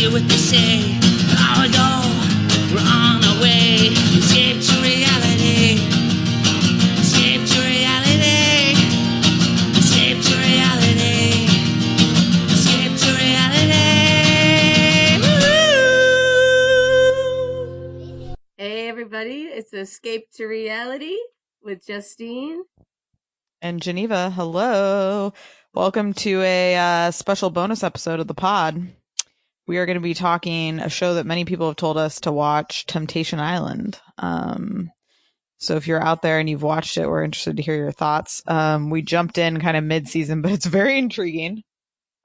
hear what they say. Long ago, we're on our way. Escape to reality. Escape to reality. Escape to reality. Escape to reality. Woo-hoo! Hey everybody, it's Escape to Reality with Justine and Geneva. Hello. Welcome to a special bonus episode of the pod. We are going to be talking a show that many people have told us to watch, Temptation Island. So if you're out there and you've watched it, we're interested to hear your thoughts. We jumped in kind of mid-season, but it's very intriguing.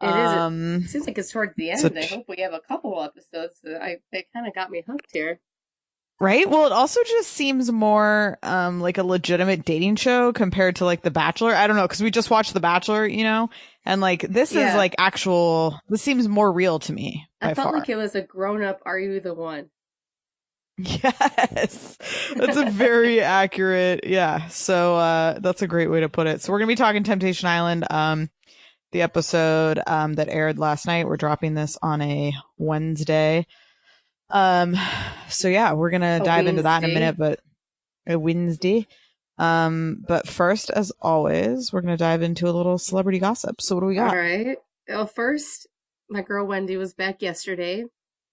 It seems like it's towards the end. I hope we have a couple episodes. They kind of got me hooked here. Right? Well, it also just seems more like a legitimate dating show compared to like The Bachelor. I don't know, because we just watched The Bachelor, you know? And like this is like this seems more real to me. I felt like it was a grown-up Are You the One? Yes. That's a very accurate, So that's a great way to put it. So we're gonna be talking Temptation Island, the episode that aired last night. We're dropping this on a Wednesday. So yeah, we're gonna dive into that in a minute, but a Wednesday. But first, as always, we're gonna dive into a little celebrity gossip. So what do we got? All right. Well, first, my girl Wendy was back yesterday.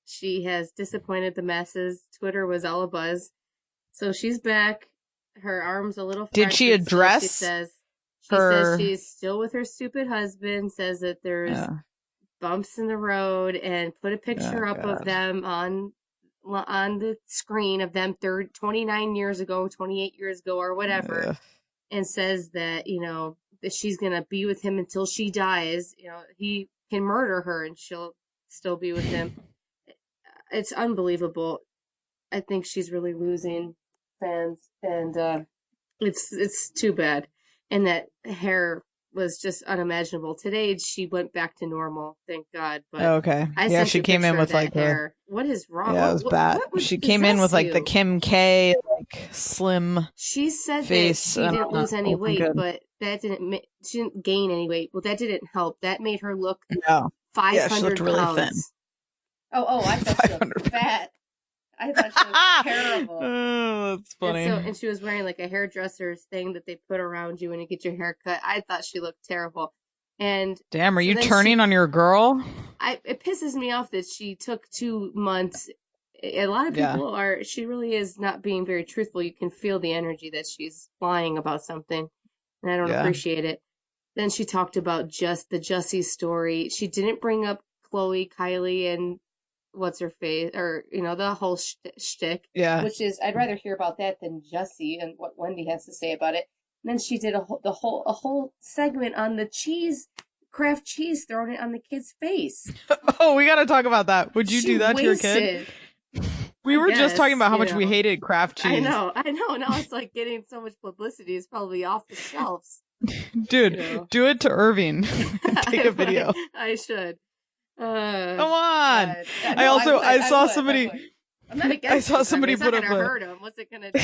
She has disappointed the masses. Twitter was all abuzz. So she's back. Her arm's a little Did she address? She says she's still with her stupid husband. Says that there's bumps in the road, and put a picture up of them on the screen of them 29 years ago, 28 years ago, or whatever, and says that, you know, that she's gonna be with him until she dies. You know, he can murder her and she'll still be with him. It's unbelievable. I think she's really losing fans, and it's too bad. And that hair was just unimaginable. Today she went back to normal, thank God. But okay, she came in with like hair. What is wrong? Yeah, it was bad. She came in with like the Kim K like slim. She said face. that she didn't lose any weight, but that she didn't gain any weight. Well, that didn't help. That made her look 500 she looked really pounds. thin. Oh, I thought she looked fat. I thought she was terrible. Oh, that's funny. And she was wearing like a hairdresser's thing that they put around you when you get your hair cut. I thought she looked terrible. And damn, are you turning on your girl? It pisses me off that she took 2 months. A lot of people she really is not being very truthful. You can feel the energy that she's lying about something, and I don't appreciate it. Then she talked about just the Jussie story. She didn't bring up Chloe, Kylie, and what's her face, or, you know, the whole shtick. Yeah. Which is, I'd rather hear about that than Jussie and what Wendy has to say about it. And then she did a whole segment on the Kraft cheese, throwing it on the kid's face. Oh, we got to talk about that. Would you do that to your kid? We were just talking about how much we hated Kraft cheese. I know. Now it's like getting so much publicity. It's probably off the shelves. Dude, do it to Irving. Take a video. I should. Come on. I saw somebody. I'm not against I saw somebody put up hurt him. What's it gonna do?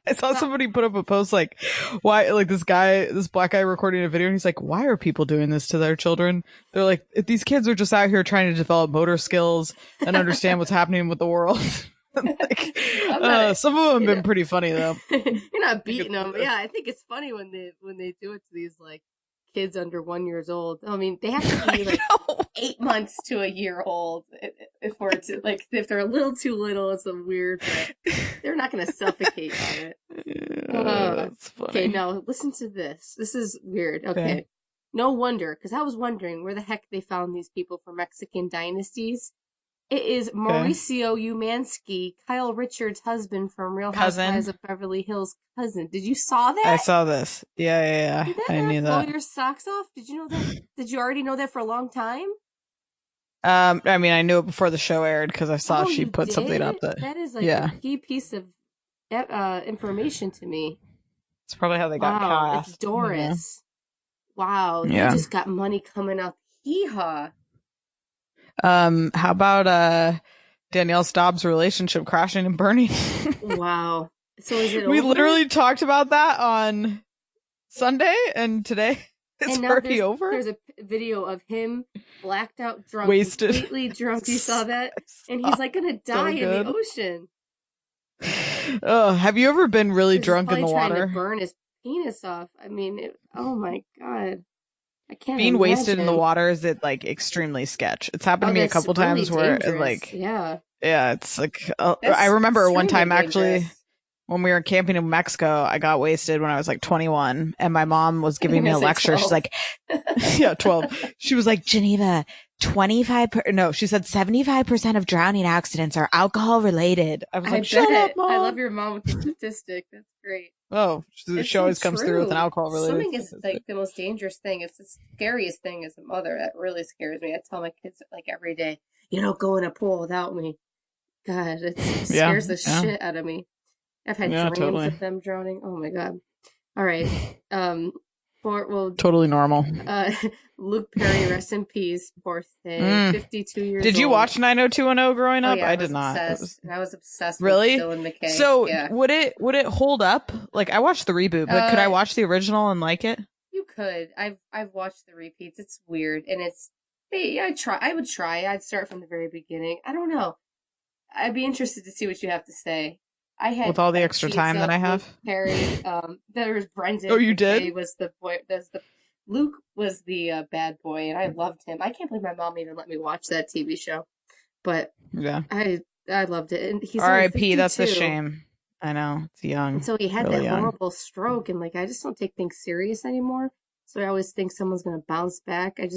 I saw somebody put up a post like, why, like this black guy recording a video, and he's like, why are people doing this to their children? They're like, these kids are just out here trying to develop motor skills and understand what's happening with the world. Like, some of them have been pretty funny though. You're not beating them. Yeah, I think it's funny when they do it to these like kids under 1 year old. I mean, they have to be like 8 months to a year old if they're a little too little. It's a weird, but they're not going to suffocate on it. That's funny. Okay, now listen to this. This is weird. Okay. No wonder, because I was wondering where the heck they found these people for Mexican dynasties. It is Mauricio Umansky, Kyle Richards' husband from Real Housewives of Beverly Hills' cousin. Did you saw that? I saw this. Yeah. Did that I knew that. blow your socks off? Did you know that? Did you already know that for a long time? I mean, I knew it before the show aired because I saw she put something up that is like a key piece of information to me. It's probably how they got cast. It's Doris. Yeah. Wow. They just got money coming out. Hee-haw. How about Danielle Staub's relationship crashing and burning? Wow. So is it We over? literally talked about that on Sunday and today. It's and now already over? There's a video of him blacked out drunk, wasted, completely drunk. You saw that? And he's like gonna die in the ocean. Oh, have you ever been really drunk in the water? Trying to burn his penis off. I mean, oh my God. I can't Being imagine. wasted in the water is extremely sketch. It's happened to me a couple really times where yeah, it's like I remember one time actually when we were camping in Mexico, I got wasted when I was 21, and my mom was giving me a lecture. 12. She's like, yeah, 12. She was like, Geneva, 75% of drowning accidents are alcohol related. I was like, shut up, Mom. I love your mom with the statistic. That's great. Oh, she always comes through with an alcohol related. Swimming is the most dangerous thing. It's the scariest thing as a mother. That really scares me. I tell my kids every day, you don't go in a pool without me. God, it scares the shit out of me. I've had dreams of them drowning. Oh my God. All right. Totally normal. Luke Perry, rest in peace. Poor thing. 52 years old. Did you watch 90210 growing up? Yeah, I did not. I was obsessed really? with Dylan McKay. So would it hold up? I watched the reboot, but could I watch the original and like it? You could. I've watched the repeats. It's weird, and I would try. I'd start from the very beginning. I don't know. I'd be interested to see what you have to say. I had with all the extra time that I have. Perry, there was Brendan. Oh, you did? He was the boy. Luke was the bad boy, and I loved him. I can't believe my mom even let me watch that TV show, but yeah, I loved it. And he's R.I.P. That's a shame. I know, it's young. And so he had that horrible stroke, and I just don't take things serious anymore. So I always think someone's gonna bounce back. I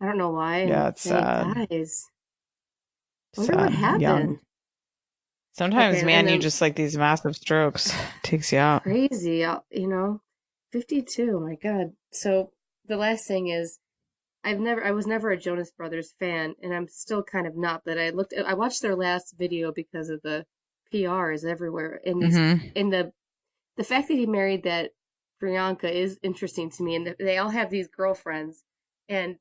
don't know why. Yeah, it's sad. Guys, I wonder what happened. Young. Sometimes, man, you just these massive strokes takes you out. Crazy, 52. My God. So the last thing is, I was never a Jonas Brothers fan, and I'm still kind of not. But I watched their last video because of the PRs everywhere, and the fact that he married that Priyanka is interesting to me, and they all have these girlfriends, and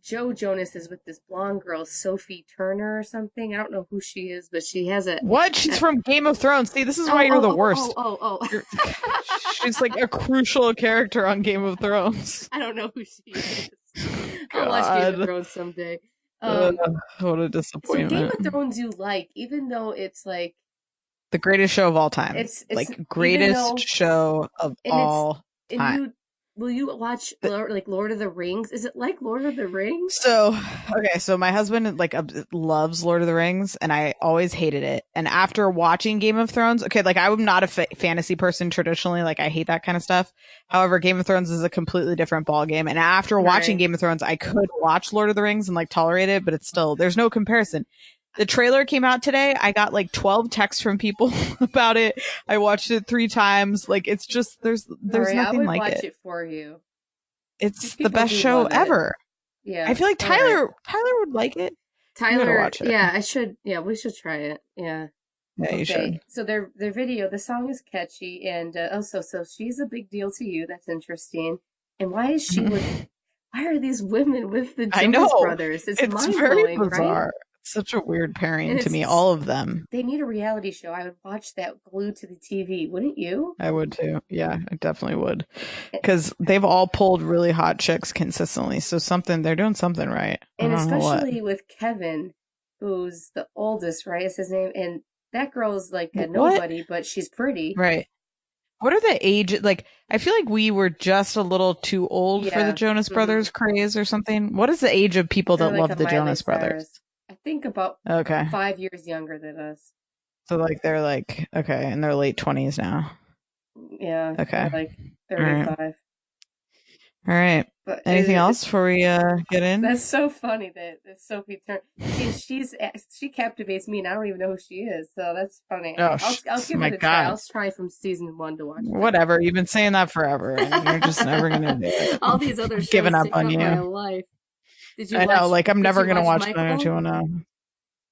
Joe Jonas is with this blonde girl, Sophie Turner or something. I don't know who she is, but she has a... What? She's from Game of Thrones. See, this is why you're the worst. She's a crucial character on Game of Thrones. I don't know who she is. I'll watch Game of Thrones someday. What a disappointment. So Game of Thrones you like, even though it's the greatest show of all time. It's greatest show of all time. Will you watch Lord of the Rings? Is it like Lord of the Rings? So my husband loves Lord of the Rings, and I always hated it. And after watching Game of Thrones, I'm not a fantasy person traditionally. I hate that kind of stuff. However, Game of Thrones is a completely different ballgame. And after watching Game of Thrones, I could watch Lord of the Rings and tolerate it, but it's still, there's no comparison. The trailer came out today. I got 12 texts from people about it. I watched it 3 times. It's just, there's nothing like it. I would watch it for you. It's the best show ever. Yeah. I feel like Tyler would like it. Tyler, watch it. Yeah, I should. Yeah, we should try it. Yeah. Yeah, you should. So their video, the song is catchy, and so she's a big deal to you. That's interesting. And why is she with? Why are these women with the Jonas Brothers? It's mind-blowing, very bizarre. Right? Such a weird pairing to me, all of them. They need a reality show. I would watch that glued to the TV. Wouldn't you? I would too. Yeah, I definitely would. Because they've all pulled really hot chicks consistently. So they're doing something right. And especially with Kevin, who's the oldest, right? Is his name? And that girl's a nobody, but she's pretty. Right. What are the age? I feel like we were just a little too old for the Jonas Brothers craze or something. What is the age of people that love the Jonas Brothers? I think about 5 years younger than us. So they're in their late 20s now. Yeah. Okay. 35. All right. But anything else before we get in? That's so funny that Sophie Turner. She captivates me, and I don't even know who she is. So that's funny. Oh, I'll give it a try. I'll try from season 1 to watch. Whatever. You've been saying that forever, and you're just never gonna do it. All these other shows giving up on you. My life. Did you? I know. I'm never gonna watch 90210.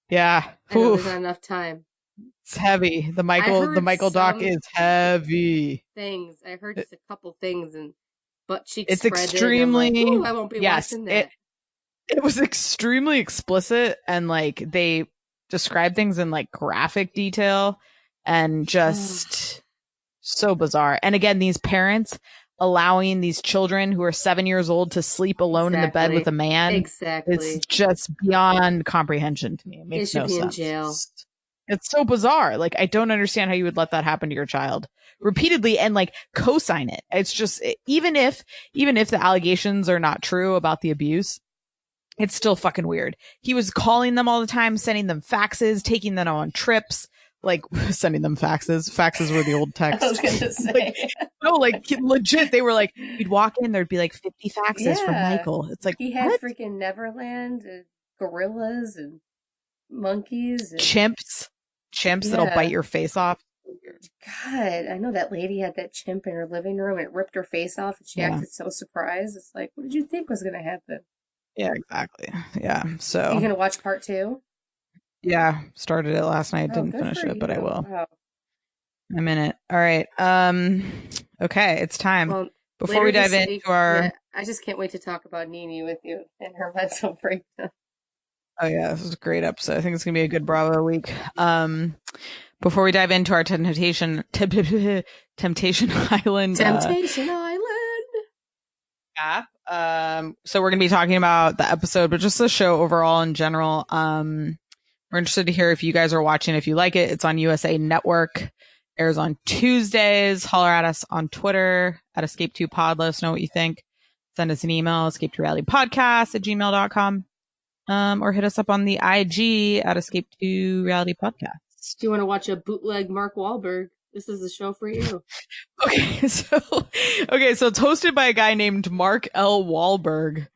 Yeah. There's not enough time. It's heavy. The Michael doc is heavy. Things I heard just a couple things and butt cheeks. It's extremely. I won't be watching that. It was extremely explicit, and they describe things in graphic detail, and just so bizarre. And again, these parents, allowing these children who are 7 years old to sleep alone in the bed with a man. Exactly. It's just beyond comprehension to me. It makes no sense. They should be in jail. It's so bizarre. Like, I don't understand how you would let that happen to your child repeatedly and like co-sign it. It's just, even if the allegations are not true about the abuse, it's still fucking weird. He was calling them all the time, sending them faxes, taking them on trips, like sending them faxes. Faxes were the old text. I was gonna say. Like, no, like legit. They were like, you'd walk in, there'd be like 50 faxes from Michael. It's like, he had what? Freaking Neverland, and gorillas and monkeys, and chimps that'll bite your face off. God, I know that lady had that chimp in her living room and it ripped her face off, and she acted so surprised. It's like, what did you think was gonna happen? Yeah, exactly. Yeah. So are you gonna watch part 2? Yeah, started it last night. Didn't finish it, but I will. Oh. I'm in it. All right. Okay, it's time. Well, before we dive into our, I just can't wait to talk about Nene with you and her mental breakdown. Oh yeah, this is a great episode. I think it's gonna be a good Bravo week. Before we dive into our Temptation Island. Temptation Island. Yeah. So we're gonna be talking about the episode, but just the show overall in general. We're interested to hear if you guys are watching, if you like it. It's on USA Network. Airs on Tuesdays. Holler at us on Twitter at Escape2Pod. Let us know what you think. Send us an email, escape2realitypodcast@gmail.com. Or hit us up on the IG at Escape2realitypodcast. Do you want to watch a bootleg Mark Wahlberg? This is the show for you. Okay, so it's hosted by a guy named Mark L. Wahlberg.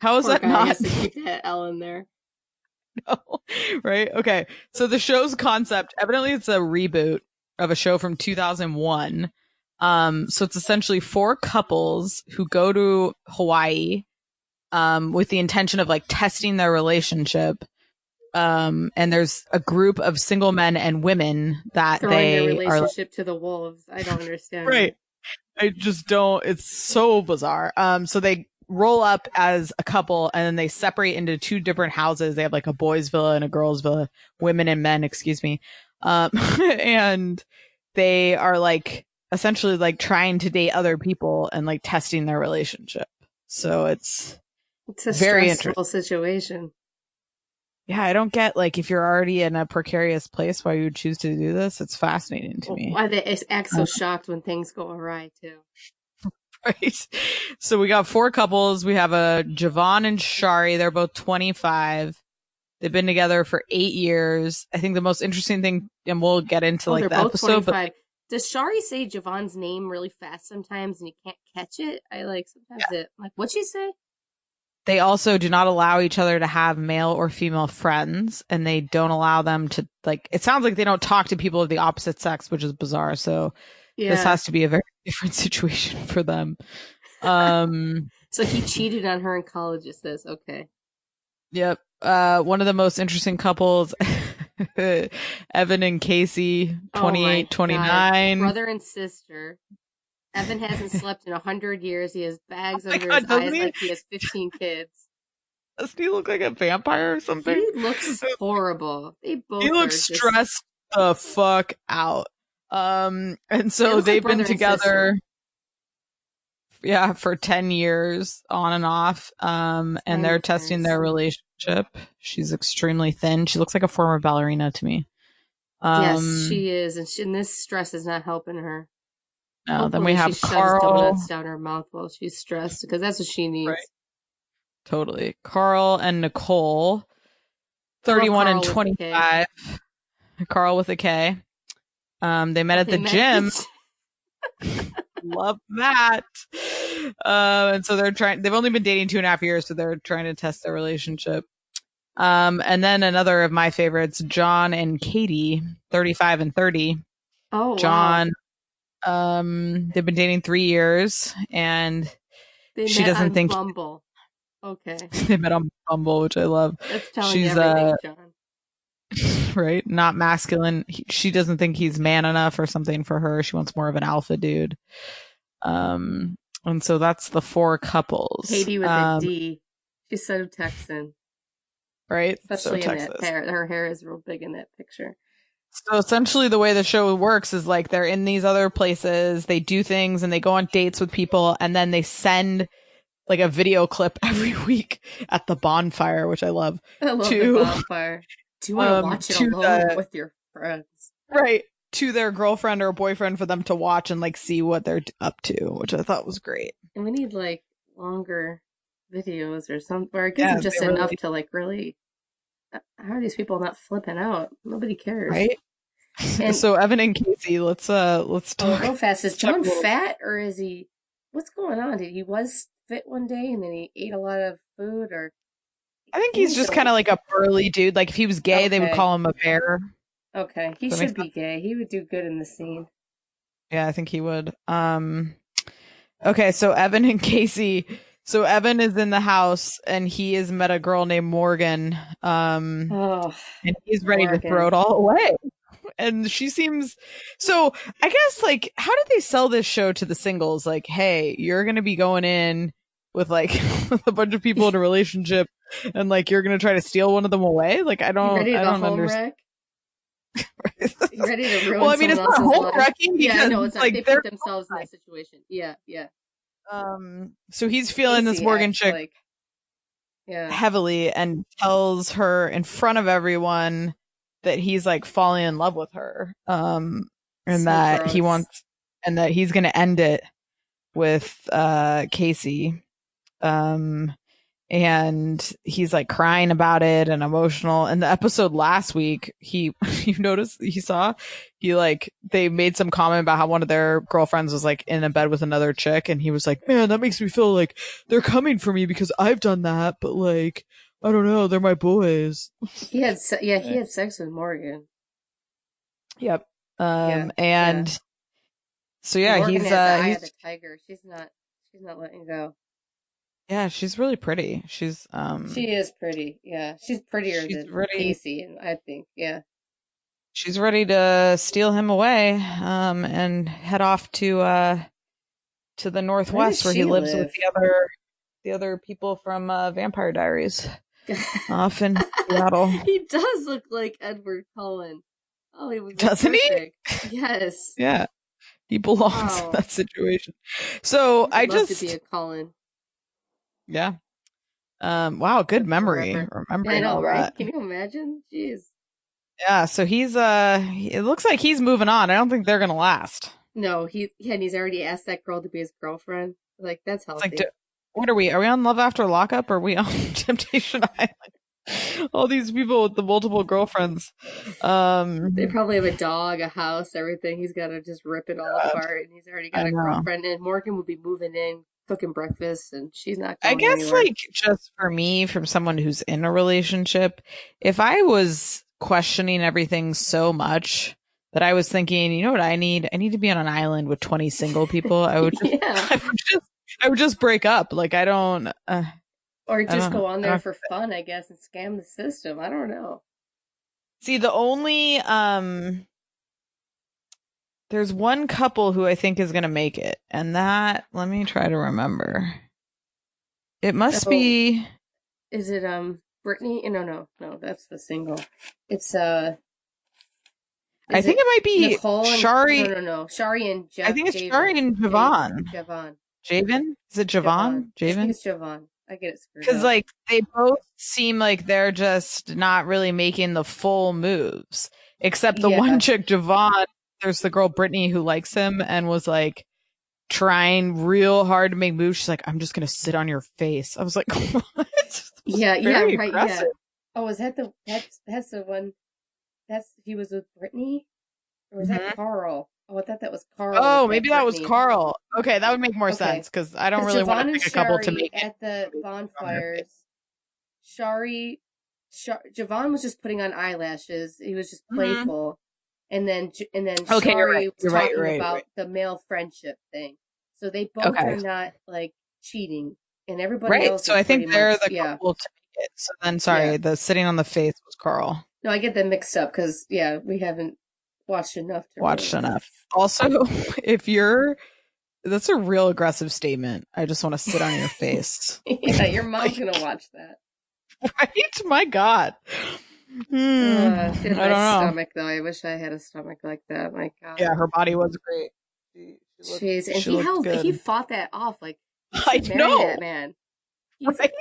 How is that not? Has to keep that L in there. No, right? Okay, so the show's concept, evidently it's a reboot of a show from 2001. So it's essentially 4 couples who go to Hawaii with the intention of like testing their relationship. And there's a group of single men and women that throwing their relationship to the wolves. I don't understand. Right. I just don't. It's so bizarre. So they roll up as a couple and then they separate into 2 different houses. They have like a boys' villa and a girls' villa, women and men, excuse me. And they are like essentially like trying to date other people and like testing their relationship. So it's a very stressful situation. Yeah, I don't get, like, if you're already in a precarious place, why you would choose to do this. It's fascinating to me. Why they act so shocked when things go awry, too. Right. So we got 4 couples. We have a Javon and Shari. They're both 25. They've been together for 8 years. I think the most interesting thing, and we'll get into like the episode. 25. But does Shari say Javon's name really fast sometimes and you can't catch it? I like sometimes what'd she say? They also do not allow each other to have male or female friends, and they don't allow them to, like, it sounds like they don't talk to people of the opposite sex, which is bizarre. So this has to be a very different situation for them. So he cheated on her in college, it says. Okay. Yep. One of the most interesting couples, Evan and Casey, 28, 29. Brother and sister. Evan hasn't slept in 100 years. He has bags under his eyes like he has 15 kids. Does he look like a vampire or something? He looks horrible. He looks stressed the fuck out. And so they've been together for 10 years on and off. And they're testing their relationship. She's extremely thin. She looks like a former ballerina to me. Yes, she is. And this stress is not helping her. No, then we have Carl. Donuts down her mouth while she's stressed because that's what she needs. Right. Totally. Carl and Nicole, 31 and 25. Carl with a K. They met at the gym. Love that. And so they've only been dating 2.5 years, so they're trying to test their relationship. And then another of my favorites, John and Katie, 35 and 30. Oh, John. Wow. They've been dating 3 years, and she doesn't think Bumble. Okay. They met on Bumble, which I love. That's telling you everything, John. Right? Not masculine. She doesn't think he's man enough or something for her. She wants more of an alpha dude. And so that's the 4 couples. Katie with a D. She's so Texan. Right? Especially in that hair. Her hair is real big in that picture. So essentially the way the show works is like they're in these other places, they do things and they go on dates with people, and then they send like a video clip every week at the bonfire, which I love. I love the bonfire. Do you want to watch it alone or with your friends? Right. To their girlfriend or boyfriend for them to watch and like see what they're up to, which I thought was great. And we need like longer videos or something, or it gives them just enough to like really. How are these people not flipping out? Nobody cares, right? And so Evan and Casey, let's talk. Real fast. Is John fat or is he? What's going on? He was fit one day and then he ate a lot of food, or I think he's just kind of like a burly dude. Like if he was gay, they would call him a bear. Okay, he should be gay. He would do good in the scene. Yeah, I think he would. Okay, so Evan and Casey. So Evan is in the house and he has met a girl named Morgan. And he's ready to throw it all away. And she seems so. I guess like, how did they sell this show to the singles? Like, hey, you're gonna be going in with like with a bunch of people in a relationship, and like you're gonna try to steal one of them away. Like, I don't understand. You ready to ruin well, I mean, it's not home wrecking. Yeah, no, it's like they put themselves in that situation. Yeah. So he's feeling this Morgan chick like, heavily and tells her in front of everyone that he's like falling in love with her. And so that gross. He wants, and that he's going to end it with Casey. And he's like crying about it and emotional. And the episode last week, you noticed, they made some comment about how one of their girlfriends was like in a bed with another chick. And he was like, man, that makes me feel like they're coming for me because I've done that. But like, I don't know. They're my boys. He had sex with Morgan. Yep. So Morgan he's has the eye of the tiger. She's not letting go. Yeah, she's really pretty. She is pretty. Yeah, she's prettier than Casey, and I think, yeah. She's ready to steal him away, and head off to the Northwest where he lives with the other people from Vampire Diaries, off in Seattle. He does look like Edward Cullen. Oh, he was. Doesn't he? Yes. Yeah, he belongs in that situation. So I'd love to be a Cullen. Yeah. Wow, good memory. Remembering all right? That. Can you imagine? Jeez. Yeah, so he's it looks like he's moving on. I don't think they're gonna last. No, and he's already asked that girl to be his girlfriend. Like, that's healthy. It's like, what are we? Are we on Love After Lockup or are we on Temptation Island? All these people with the multiple girlfriends. They probably have a dog, a house, everything. He's gotta just rip it all apart, and he's already got a girlfriend, and Morgan will be moving in, cooking breakfast, and she's not going anywhere. Like, just for me, from someone who's in a relationship, if I was questioning everything so much that I was thinking, you know what I need to be on an island with 20 single people, I would just I would just break up. Like, I don't or just go on there for fun, I guess, and scam the system. I don't know. See, the only there's one couple who I think is going to make it, and that, let me try to remember. It must be. Is it Brittany? No, that's the single. It's I think it might be Nicole and, Shari. No. Shari and Jeff. I think it's Shari and Javon. Javen? Is it Javon? I think it's Javon. I get it screwed up. Because like they both seem like they're just not really making the full moves, except the one chick, Javon. There's the girl Brittany who likes him and was like trying real hard to make moves. She's like, I'm just gonna sit on your face. I was like, what? Yeah, right. Aggressive. Yeah. Oh, is that that's the one? He was with Brittany, or was that Carl? Oh, I thought that was Carl. Oh, maybe that was Carl. Okay, that would make more sense because I don't really want to pick a couple to make at the bonfires. Javon was just putting on eyelashes. He was just playful. And then Shari was talking about the male friendship thing. So they both are not like cheating, and everybody else. So I think they're the couple to make it. So then, the sitting on the face was Carl. No, I get them mixed up because we haven't watched enough. Also, that's a real aggressive statement. I just want to sit on your face. Yeah, your mom's gonna watch that. Right? My God. I She had a don't nice know. stomach, though. I wish I had a stomach like that. My God. Yeah, her body was great. Jeez, and She looked good. he fought that off. Like, you I should marry know. that man. Right?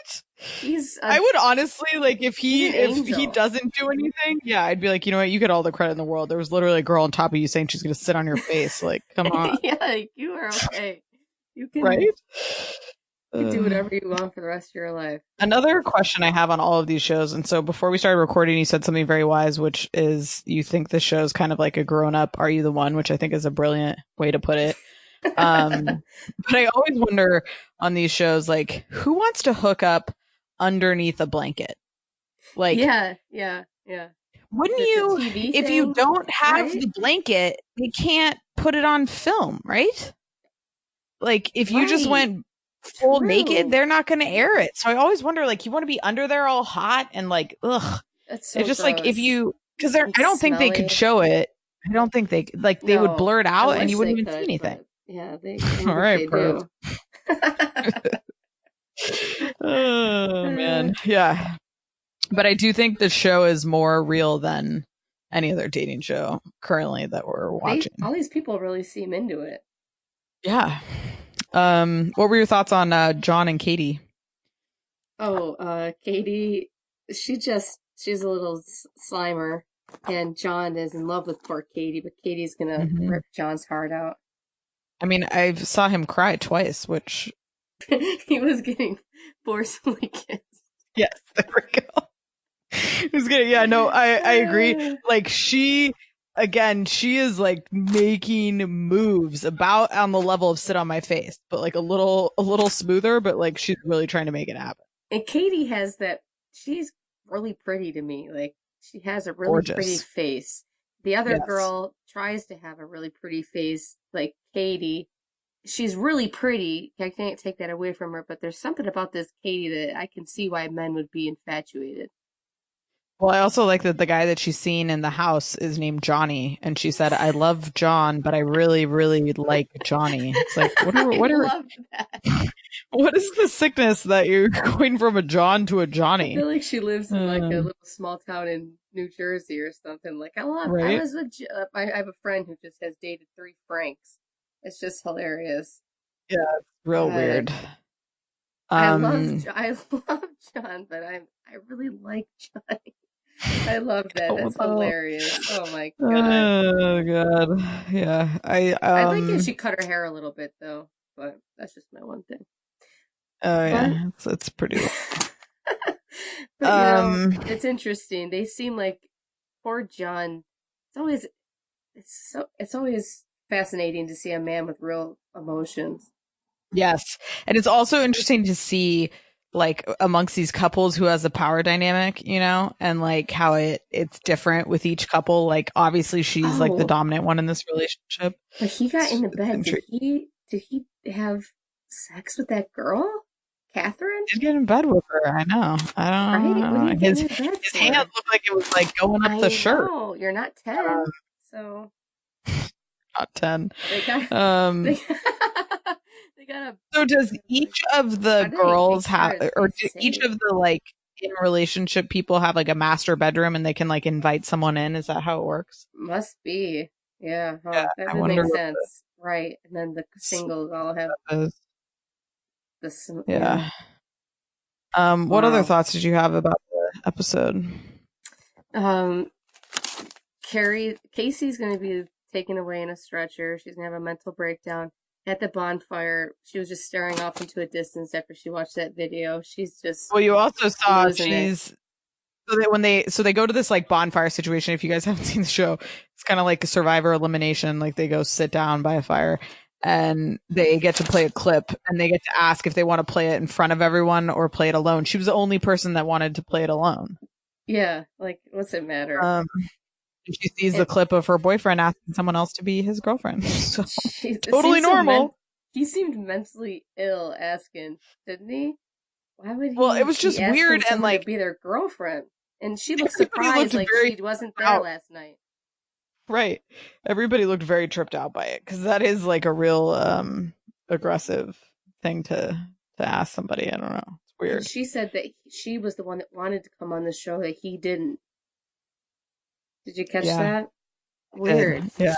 I would honestly, like, if he doesn't do anything, yeah, I'd be like, you know what, you get all the credit in the world. There was literally a girl on top of you saying she's gonna sit on your face. Like, come on. Yeah, like, you are okay. You can, right? You can do whatever you want for the rest of your life. Another question I have on all of these shows, and so before we started recording, you said something very wise, which is you think the show's kind of like a grown-up Are You the One, which I think is a brilliant way to put it. But I always wonder on these shows, like, who wants to hook up underneath a blanket? Like, yeah. Wouldn't you, if you don't have the blanket, they can't put it on film, right? Like, if you just went full naked, they're not going to air it. So I always wonder, like, you want to be under there all hot and like, ugh. That's so it's just gross. Like, if you, because I don't think they could show it. I don't think they would blur it out and you wouldn't even see anything. Yeah, they all right, do. Oh man, yeah. But I do think the show is more real than any other dating show currently that we're watching. All these people really seem into it. Yeah. What were your thoughts on John and Katie? Oh, Katie, she's a little slimer, and John is in love with poor Katie, but Katie's gonna rip John's heart out. I mean, I saw him cry twice, which he was getting forcibly kissed. Yes, there we go. He was getting, yeah, no, I agree. Like, she is like making moves about on the level of sit on my face, but like a little smoother, but like she's really trying to make it happen. And Katie has she's really pretty to me. Like, she has a really pretty face. The other girl tries to have a really pretty face, like Katie. She's really pretty. I can't take that away from her, but there's something about this Katie that I can see why men would be infatuated. Well, I also like that the guy that she's seen in the house is named Johnny, and she said, "I love John, but I really, really like Johnny." It's like, what love that. What is the sickness that you're going from a John to a Johnny? I feel like she lives in like a little small town in New Jersey or something. Like, I was with. I have a friend who just has dated 3 Franks. It's just hilarious. Yeah, it's real weird. I love John, but I really like Johnny. I love that. That's hilarious. Oh my god. Oh god. Yeah. I'd like if she cut her hair a little bit though, but that's just my one thing. Oh yeah, it's pretty. But it's interesting. They seem like poor John. It's always fascinating to see a man with real emotions. Yes, and it's also interesting to see, like, amongst these couples who has a power dynamic, you know, and like how it's different with each couple. Like, obviously she's like the dominant one in this relationship. But he got in the bed. Did he have sex with that girl, Catherine? He did get in bed with her. I know. I don't know. His hand looked like it was like going up the shirt. No, you're not 10, so not 10. They got. So does each of the girls have, or do each of the like in relationship people have like a master bedroom and they can like invite someone in? Is that how it works? Must be. Yeah. That would make sense. Right. And then the singles all have this. Yeah. What other thoughts did you have about the episode? Casey's going to be taken away in a stretcher. She's going to have a mental breakdown. At the bonfire, she was just staring off into a distance after she watched that video. She's just... Well, you also saw so that when they go to this like bonfire situation, if you guys haven't seen the show, it's kind of like a survivor elimination. Like, they go sit down by a fire and they get to play a clip and they get to ask if they want to play it in front of everyone or play it alone. She was the only person that wanted to play it alone. Yeah, like, what's it matter? She sees the clip of her boyfriend asking someone else to be his girlfriend. So totally normal. He seemed mentally ill asking, didn't he? Why would he? Well, it was just weird and like to be their girlfriend. And she looked surprised, like she wasn't there last night. Right. Everybody looked very tripped out by it because that is like a real aggressive thing to ask somebody. I don't know. It's weird. And she said that she was the one that wanted to come on the show, that he didn't. Did you catch that? Weird. Yeah.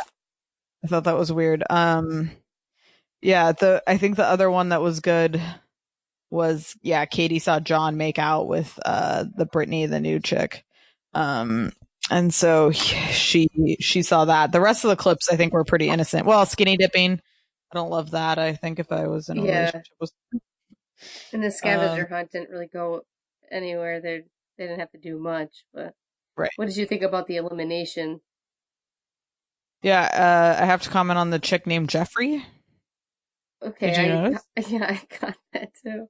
I thought that was weird. Yeah, I think the other one that was good was, Katie saw John make out with the Brittany, the new chick. And so she saw that. The rest of the clips I think were pretty innocent. Well, skinny dipping, I don't love that. I think if I was in a relationship with and the scavenger hunt didn't really go anywhere. They didn't have to do much, but what did you think about the elimination? Yeah, I have to comment on the chick named Jeffrey. Okay, did you notice? I got that too.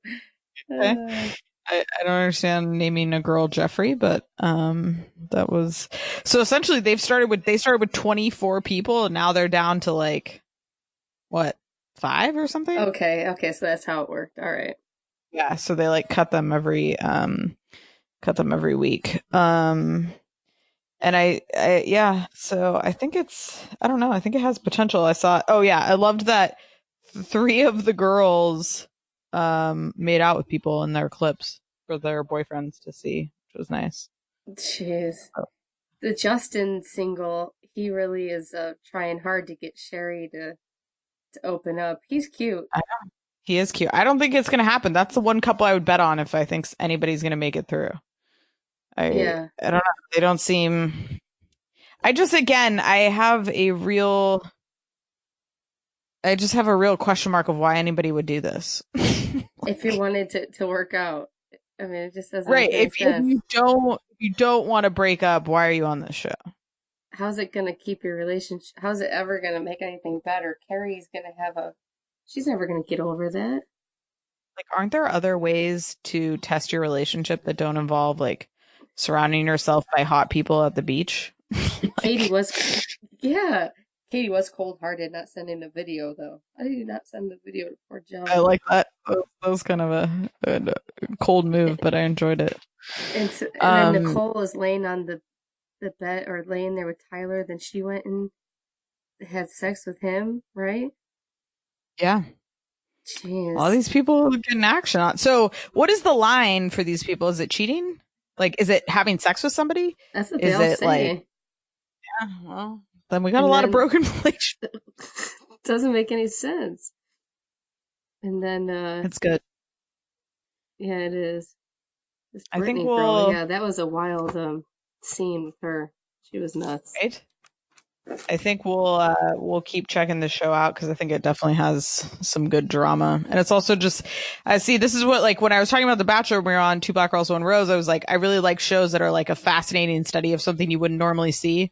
Okay. I don't understand naming a girl Jeffrey, but that was so essentially they started with 24 people and now they're down to like what, 5 or something? Okay, so that's how it worked. All right. Yeah, so they like cut them every week. And so I think I don't know, I think it has potential. I loved that 3 of the girls made out with people in their clips for their boyfriends to see, which was nice. Jeez. The Justin single, he really is trying hard to get Sherry to open up. He's cute. I know. He is cute. I don't think it's going to happen. That's the one couple I would bet on if I think anybody's going to make it through. I don't know. They don't seem... I just have a real question mark of why anybody would do this. If you wanted to work out. I mean, it just doesn't right. If you don't want to break up, why are you on this show? How's it going to keep your relationship? How's it ever going to make anything better? Carrie's going to she's never going to get over that. Like, aren't there other ways to test your relationship that don't involve like surrounding yourself by hot people at the beach? Katie was cold-hearted, not sending the video, though. I did not send the video to poor John. I like that. That was kind of a cold move, but I enjoyed it. And then Nicole was laying on the bed, or laying there with Tyler. Then she went and had sex with him, right? Yeah. Jeez. All these people getting action on. So what is the line for these people? Is it cheating? Like, is it having sex with somebody? That's what they'll say. Like, yeah, well, then we got a lot of broken relationships. Doesn't make any sense. And then it's good. Yeah, it is. This I think that was a wild scene with her. She was nuts. Right? I think we'll keep checking the show out because I think it definitely has some good drama. And it's also just, this is what, like, when I was talking about The Bachelor, when we were on Two Black Girls, One Rose, I was like, I really like shows that are like a fascinating study of something you wouldn't normally see.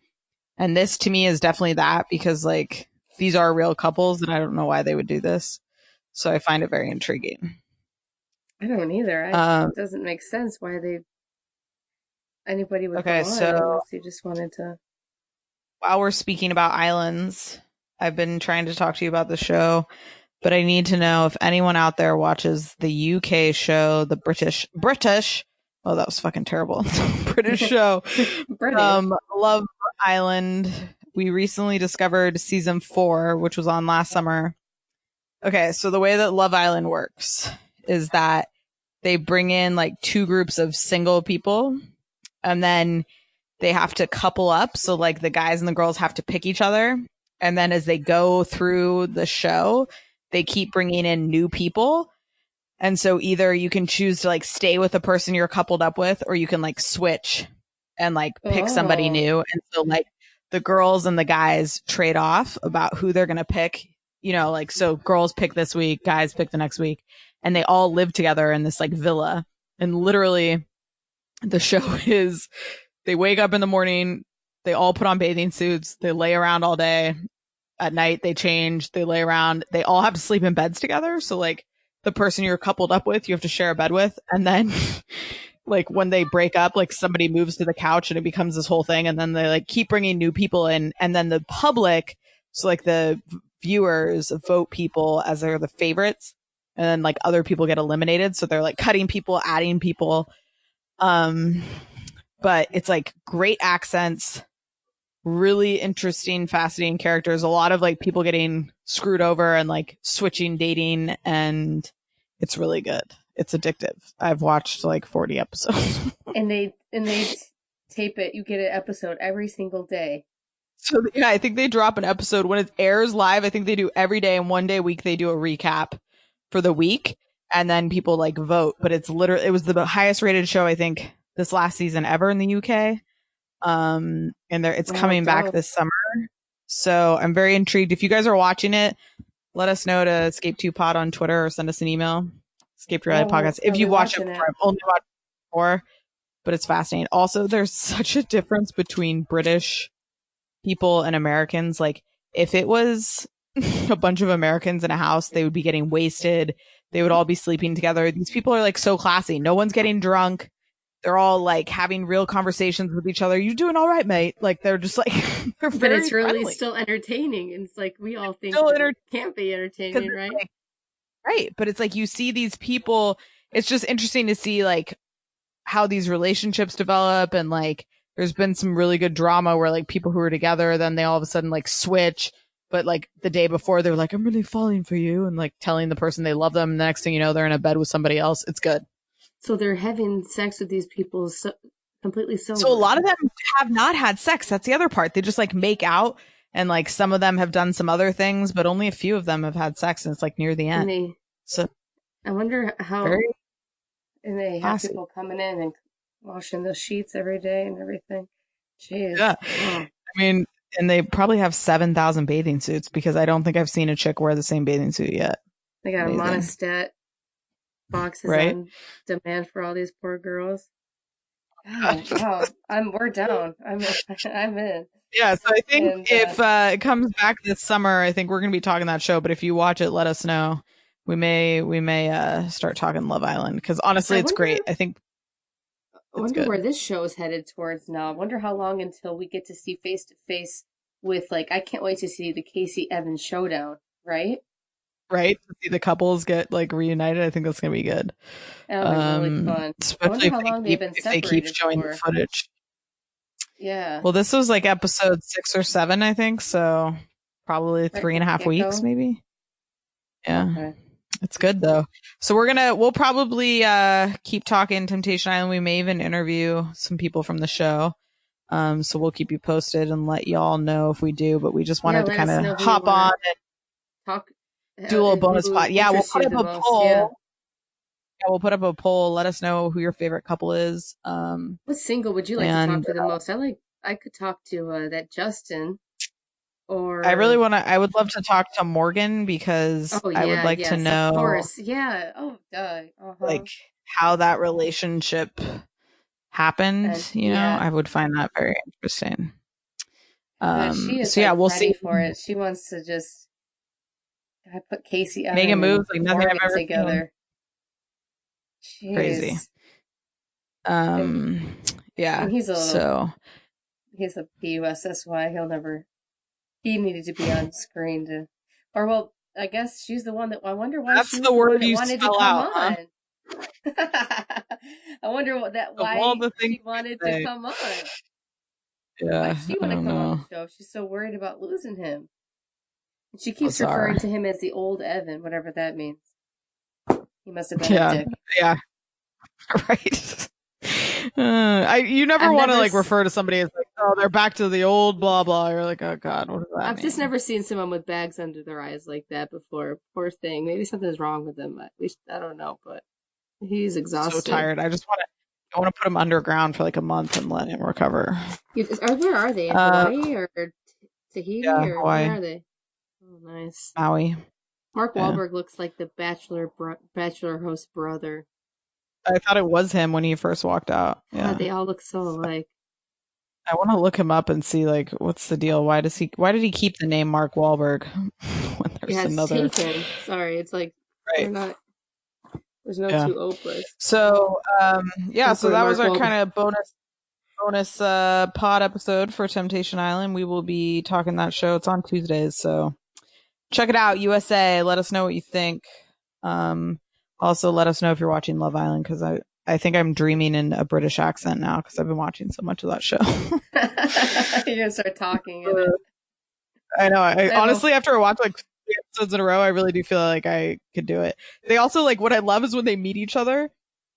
And this to me is definitely that, because like these are real couples and I don't know why they would do this. So I find it very intriguing. I don't either. It doesn't make sense why anybody would go on unless you just wanted to. While we're speaking about islands, I've been trying to talk to you about the show, but I need to know if anyone out there watches the UK show, the British. Oh, that was fucking terrible. British show. Love Island. We recently discovered season 4, which was on last summer. Okay, so the way that Love Island works is that they bring in like 2 groups of single people, and then they have to couple up. So like the guys and the girls have to pick each other. And then as they go through the show, they keep bringing in new people. And so either you can choose to like stay with the person you're coupled up with, or you can like switch and like pick somebody new. And so like the girls and the guys trade off about who they're going to pick, you know, like, so girls pick this week, guys pick the next week, and they all live together in this like villa. And literally the show is, they wake up in the morning, they all put on bathing suits, they lay around all day. At night, they change, they lay around. They all have to sleep in beds together. So, like, the person you're coupled up with, you have to share a bed with. And then, like, when they break up, like, somebody moves to the couch and it becomes this whole thing. And then they, like, keep bringing new people in. And then the public, so, like, the viewers vote people as they're the favorites. And then, like, other people get eliminated. So they're, like, cutting people, adding people. But it's like great accents, really interesting, fascinating characters, a lot of like people getting screwed over and like switching dating, and it's really good. It's addictive. I've watched like 40 episodes. and they tape it. You get an episode every single day. So yeah, I think they drop an episode when it airs live. I think they do every day, and one day a week they do a recap for the week, and then people like vote. But it was the highest rated show I think this last season ever in the UK. And it's coming back this summer. So I'm very intrigued. If you guys are watching it, let us know to Escape2Pod on Twitter or send us an email. Escape to Reality Podcast. If you watch it before, I've only watched it before, but it's fascinating. Also, there's such a difference between British people and Americans. Like, if it was a bunch of Americans in a house, they would be getting wasted. They would all be sleeping together. These people are like so classy. No one's getting drunk. They're all like having real conversations with each other. You doing all right, mate? Like they're just like, they're but it's really friendly. Still entertaining. It's like we all think it can't be entertaining, right? Like, right. But it's like you see these people. It's just interesting to see like how these relationships develop, and like there's been some really good drama where like people who are together, then they all of a sudden like switch. But like the day before, they're like, I'm really falling for you, and like telling the person they love them. And the next thing you know, they're in a bed with somebody else. It's good. So they're having sex with these people completely sober. So a lot of them have not had sex. That's the other part. They just like make out, and like some of them have done some other things, but only a few of them have had sex, and it's like near the end. So I wonder how. And they have people coming in and washing those sheets every day and everything. Jeez. Yeah. Oh. I mean, and they probably have 7,000 bathing suits, because I don't think I've seen a chick wear the same bathing suit yet. They got amazing. A monostat boxes on demand for all these poor girls. Oh, wow. We're down. I'm in. Yeah, so I think if it comes back this summer, I think we're gonna be talking that show. But if you watch it, let us know. We may start talking Love Island, because honestly, it's great. I wonder where this show is headed towards now. I wonder how long until we get to see face to face with, like, I can't wait to see the Casey Evans showdown. Right. To see the couples get like reunited. I think that's gonna be good. That'll be really fun. Especially if they keep showing the footage. Yeah. Well, this was like episode 6 or 7, I think. So probably 3.5 weeks, maybe. Yeah. Okay. It's good though. So we'll probably keep talking Temptation Island. We may even interview some people from the show. So we'll keep you posted and let y'all know if we do. But we just wanted to kind of hop on and talk. Do a little bonus pot. Yeah, we'll put up a poll. Yeah, we'll put up a poll. Let us know who your favorite couple is. What single would you like to talk to the most? I could talk to that Justin. Or I would love to talk to Morgan, because I would like to know. Of course. Yeah. Oh, duh. Like how that relationship happened. You know, I would find that very interesting. She is we'll see for it. She wants to just. I put Casey Evans making moves like nothing I've ever together. Seen. Crazy. Yeah. And he's a PUS. That's why he needed to be on screen I guess she's the one that, I wonder why that's the word you wanted spell to come out, on. Huh? I wonder why she wanted to come on. Yeah. Why she want to come on the show? She's so worried about losing him. She keeps referring to him as the old Evan, whatever that means. He must have been a dick. Yeah. Right. You never want to like refer to somebody as like, oh, they're back to the old blah blah. You're like, oh god, what does that mean? Just never seen someone with bags under their eyes like that before. Poor thing. Maybe something's wrong with him. At least I don't know, but he's exhausted. So tired. I want to put him underground for like a month and let him recover. Where are they? In Hawaii or Tahiti? Yeah, or Hawaii. Where are they? Oh, nice. Maui. Mark Wahlberg looks like the Bachelor host brother. I thought it was him when he first walked out. Yeah, they all look so alike. I want to look him up and see like what's the deal. Why did he keep the name Mark Wahlberg when there's another? Taken. Sorry, it's like there's no two Oprahs. So so that was our kind of bonus pod episode for Temptation Island. We will be talking that show. It's on Tuesdays, so check it out. USA. Let us know what you think. Also, let us know if you're watching Love Island, because I think I'm dreaming in a British accent now because I've been watching so much of that show. You're going to start talking. I know. I honestly, after I watch like 3 episodes in a row, I really do feel like I could do it. They also, like, what I love is when they meet each other,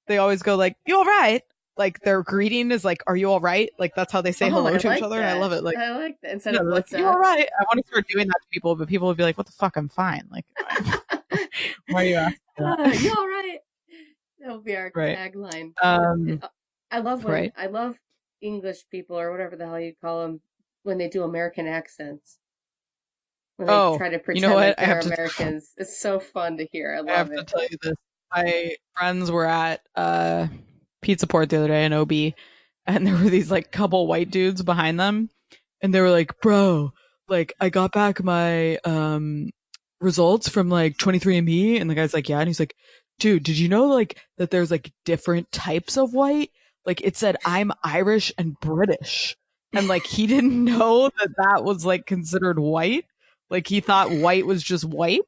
they always go like, you all right? like their greeting is like, "Are you all right?" Like that's how they say hello to each other, and I love it. Like I like that instead of what's like, "You all right?" I want to start doing that to people, but people would be like, "What the fuck? I'm fine." Like, why are you asking that? You all right? That'll be our tagline. I love I love English people or whatever the hell you call them when they do American accents. When they try to pretend like they're Americans. It's so fun to hear. I love it. I have to tell you this. My friends were at Pizza Port the other day in OB, and there were these like couple white dudes behind them, and they were like, "Bro, like I got back my results from like 23andMe," and the guy's like, "Yeah," and he's like, "Dude, did you know like that there's like different types of white? Like it said I'm Irish and British," and like he didn't know that was like considered white. Like he thought white was just white.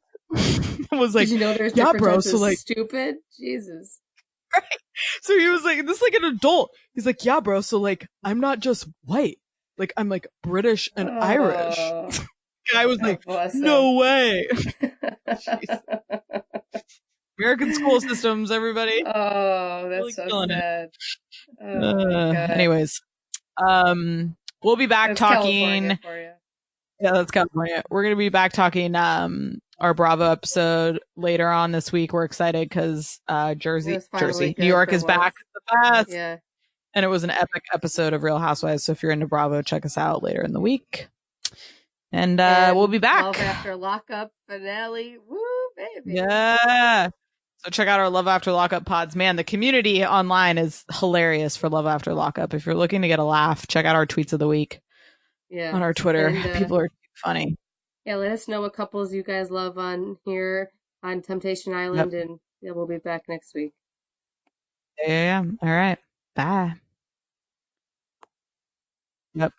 Was like, did you know there's different types of like stupid? Jesus. Right. So he was like, this is like an adult. He's like, yeah, bro. So like, I'm not just white. Like I'm like British and Irish. Guy was like, no way. American school systems, everybody. Oh, that's really so sad. Anyways, we'll be back talking. Yeah, that's California. We're going to be back talking our Bravo episode later on this week. We're excited because New York is back. The best. Yeah. And it was an epic episode of Real Housewives. So if you're into Bravo, check us out later in the week. And we'll be back. Love After Lockup finale. Woo, baby. Yeah. So check out our Love After Lockup pods. Man, the community online is hilarious for Love After Lockup. If you're looking to get a laugh, check out our tweets of the week. Yeah. On our Twitter. And, people are funny. Yeah, let us know what couples you guys love on here on Temptation Island, and we'll be back next week. Yeah. All right. Bye. Yep.